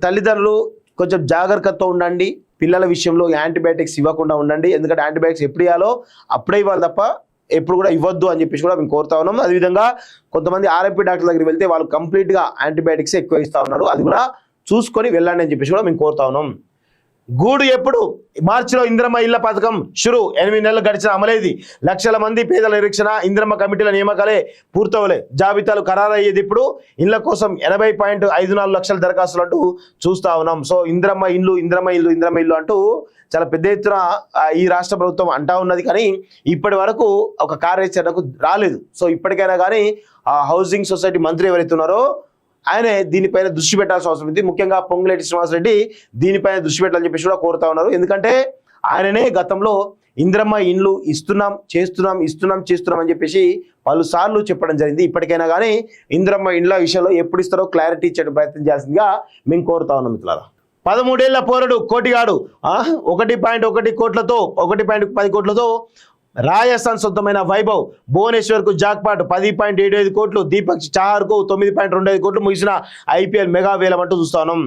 తల్లిదండ్రులు కొంచెం జాగ్రత్తతో ఉండండి. పిల్లల విషయంలో యాంటీబయాటిక్స్ ఇవ్వకుండా ఉండండి. ఎందుకంటే యాంటీబయాటిక్స్ ఎప్పుడు ఇవ్వాలో అప్పుడే ఇవ్వాలి తప్ప ఎప్పుడు కూడా ఇవ్వద్దు అని చెప్పేసి కూడా మేము కోరుతా ఉన్నాం. అదేవిధంగా కొంతమంది ఆర్ఎంపీ డాక్టర్ దగ్గరికి వెళ్తే వాళ్ళు కంప్లీట్గా యాంటీబయాటిక్స్ ఎక్కువ ఇస్తూ ఉన్నారు. అది కూడా చూసుకొని వెళ్ళండి అని చెప్పేసి కూడా మేము కోరుతా ఉన్నాం. గూడు ఎప్పుడు మార్చిలో ఇందిరమ్మ ఇళ్ల పథకం షురు. 8 నెలలు గడిచిన అమలేది. లక్షల మంది పేదల నిరీక్షణ. ఇందిరమ్మ కమిటీల నియామకాలే పూర్తవలే. జాబితాలు ఖరారయ్యేది ఇప్పుడు. ఇళ్ల కోసం 80.54 లక్షల దరఖాస్తులు అంటూ చూస్తా ఉన్నాం. సో ఇందిరమ్మ ఇల్లు అంటూ చాలా పెద్ద ఎత్తున ఈ రాష్ట్ర ప్రభుత్వం అంటా ఉన్నది. కానీ ఇప్పటి వరకు ఒక కార్యాచరణకు రాలేదు. సో ఇప్పటికైనా కానీ హౌసింగ్ సొసైటీ మంత్రి ఎవరైతే ఉన్నారో ఆయనే దీనిపైన దృష్టి పెట్టాల్సిన అవసరం ఉంది. ముఖ్యంగా పొంగులేటి శ్రీనివాసరెడ్డి దీనిపైన దృష్టి పెట్టాలని చెప్పేసి కూడా కోరుతా ఉన్నారు. ఎందుకంటే ఆయననే గతంలో ఇందిరమ్మ ఇండ్లు చేస్తున్నాం అని చెప్పేసి పలుసార్లు చెప్పడం జరిగింది. ఇప్పటికైనా కానీ ఇందిరమ్మ ఇండ్ల విషయంలో ఎప్పుడు ఇస్తారో క్లారిటీ ఇచ్చే ప్రయత్నం చేయాల్సిందిగా మేము కోరుతా ఉన్నాం మిత్రులారా. 13 ఏళ్ల పోరడు కోటిగాడు 1.10 కోట్లతో రాజస్థాన్ సొంతమైన వైభవ్ భువనేశ్వర్కు జాక్పాట్ 10.75 కోట్లు. దీపక్ చాహర్కు 9.25 కోట్లు ముగిసిన ఐపీఎల్ మెగా వేలం అంటూ చూస్తా ఉన్నాం.